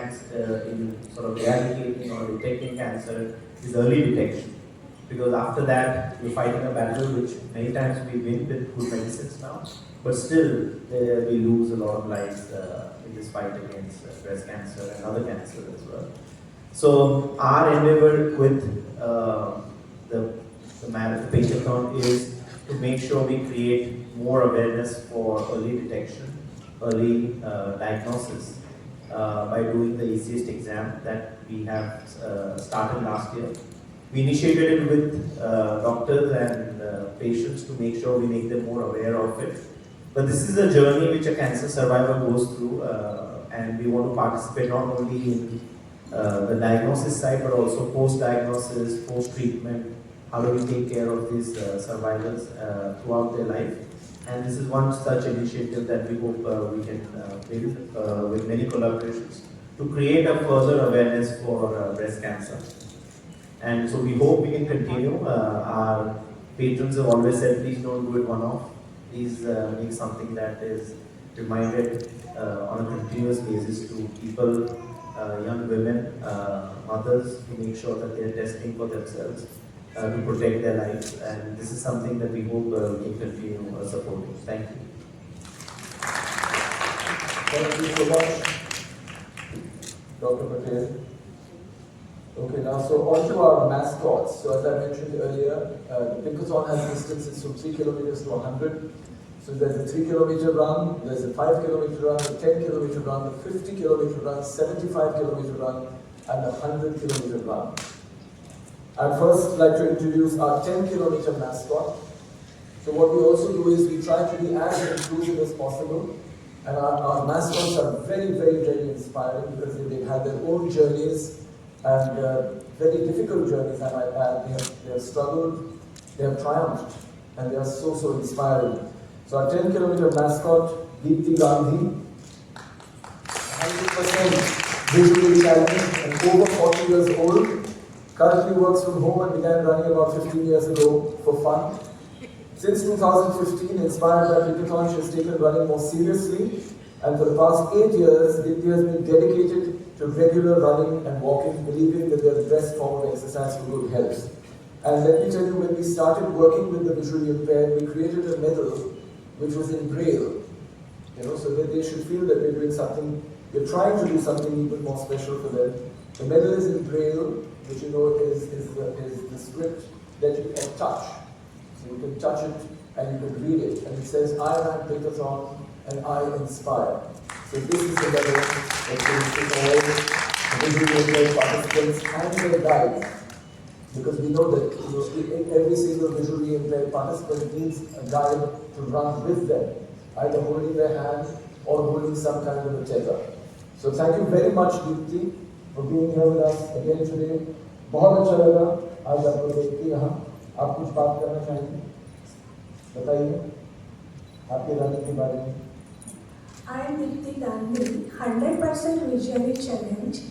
cancer, in sort of eradicating or detecting cancer is early detection. Because after that, you're fighting a battle which many times we win with good medicines now, but still we lose a lot of lives in this fight against breast cancer and other cancers as well. So our endeavor with the Paintathon is to make sure we create more awareness for early detection, early diagnosis by doing the easiest exam that we have started last year. We initiated it with doctors and patients to make sure we make them more aware of it. But this is a journey which a cancer survivor goes through, and we want to participate not only in the diagnosis side, but also post-diagnosis, post-treatment. How do we take care of these survivors throughout their life? And this is one such initiative that we hope we can build with many collaborations to create a further awareness for breast cancer. And so we hope we can continue. Our patrons have always said, please don't do it one-off. Please make something that is reminded on a continuous basis to people, young women, mothers, to make sure that they're testing for themselves to protect their lives. And this is something that we hope we can continue supporting. Thank you. Thank you so much, Dr. Patel. Okay, now so on to our mascots. So as I mentioned earlier, the Pinkathon has distances from 3 kilometers to 100. So there's a 3 kilometer run, there's a 5 kilometer run, a 10 kilometer run, a 50 kilometer run, 75 kilometer run, and a 100 kilometer run. I'd first like to introduce our 10 kilometer mascot. So what we also do is we try to be as inclusive as possible. And our mascots are very, very, very inspiring because they've had their own journeys and very difficult journeys, I might add. They have struggled, they have triumphed, and they are so, so inspiring. So our 10 kilometer mascot, Deepthi Gandhi, 100% visually challenged and over 40 years old, currently works from home and began running about 15 years ago for fun. Since 2015, inspired by Pinkathon, she has taken running more seriously, and for the past 8 years, Deepthi has been dedicated to regular running and walking, believing that they are the best form of exercise for good health. And let me tell you, when we started working with the visually impaired, we created a medal which was in Braille, so that they should feel that we're doing something, we're trying to do something even more special for them. The medal is in Braille, which is the script that you can touch. So you can touch it and you can read it, and it says, I am Pinkathon and I inspire. So this is the medal that goes to all the visually impaired participants and their guides. Because we know that every single visually impaired participant needs a guide to run with them, either holding their hand or holding some kind of a tether. So thank you very much, Deepthi, for being here with us again today. बहुत अच्छा लगा आज आपको देख के यहाँ. आप कुछ बात करना चाहेंगे? बताइए आपके रनिंग के बारे में. I am Deepthi Gandhi, 100% visually challenged.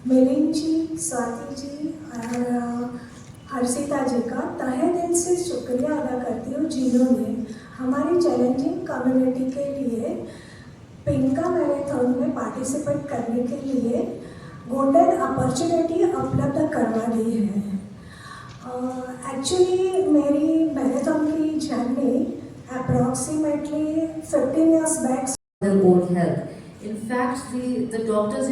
Milind जी, स्वाति जी और हर्षिता जी का तहे दिल से शुक्रिया अदा करती हूँ जिन्होंने हमारी चैलेंजिंग कम्युनिटी के लिए पिंका मैराथन में पार्टिसिपेट करने के लिए गोल्डन अपॉर्चुनिटी उपलब्ध करवा दी है. एक्चुअली मेरी मैराथन की journey approximately 15 years back. Their own health. In fact, the doctors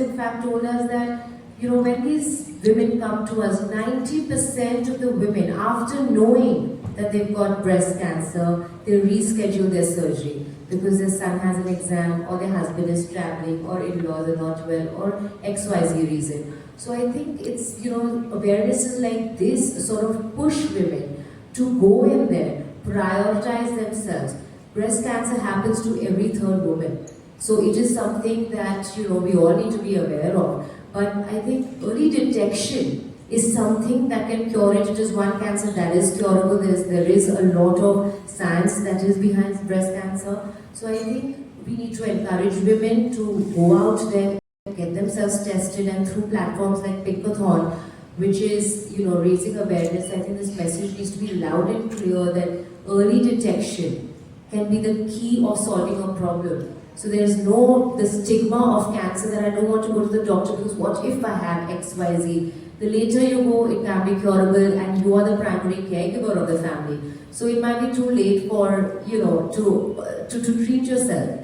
told us that when these women come to us, 90% of the women, after knowing that they've got breast cancer, they reschedule their surgery because their son has an exam or their husband is traveling or in-laws are not well or XYZ reason. So I think it's, awarenesses like this sort of push women to go in there, prioritize themselves. Breast cancer happens to every third woman. So it is something that, we all need to be aware of. But I think early detection is something that can cure it. It is one cancer that is curable. There is a lot of science that is behind breast cancer. So I think we need to encourage women to go out there, get themselves tested, and through platforms like Pinkathon, which is, raising awareness, I think this message needs to be loud and clear that early detection can be the key of solving a problem. So there's no the stigma of cancer that I don't want to go to the doctor because what if I have XYZ? The later you go, it can be curable, and you are the primary caregiver of the family. So it might be too late for to treat yourself.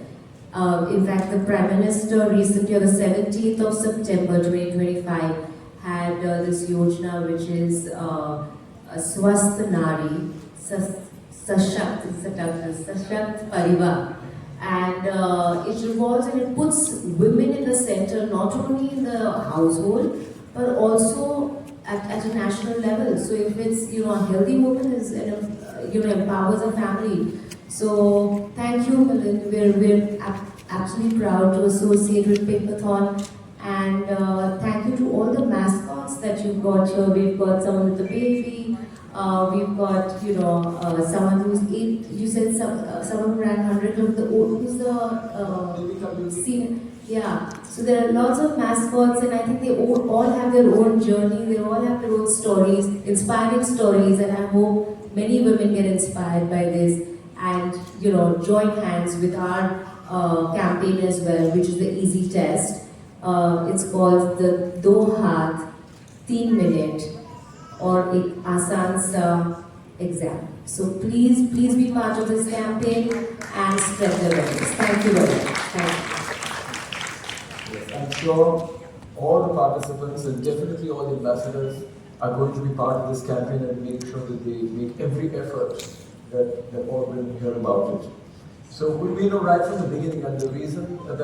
In fact, the Prime Minister recently, on the 17th of September 2025, had this yojana which is Swasth Nari Sashakt Parivar. And it revolves and it puts women in the center, not only in the household, but also at a national level. So if it's a healthy woman is empowers a family. So thank you, Milind. We're absolutely proud to associate with Pinkmathon, and thank you to all the mascots that you've got here. We've got someone with the baby. We've got someone who's 8. You said someone who ran 100 of the who's the senior. Yeah, so there are lots of mascots, and I think they all have their own journey, they all have their own stories, inspiring stories, and I hope many women get inspired by this and join hands with our campaign as well, which is the Easy Test. It's called the Do Haath 3 Minute or Ek Aasan Sa Exam. So please be part of this campaign and spread the awareness. Thank you very much. Thank you. I'm sure all the participants and definitely all the ambassadors are going to be part of this campaign and make sure that they make every effort that all women hear about it. So we know right from the beginning, and the reason that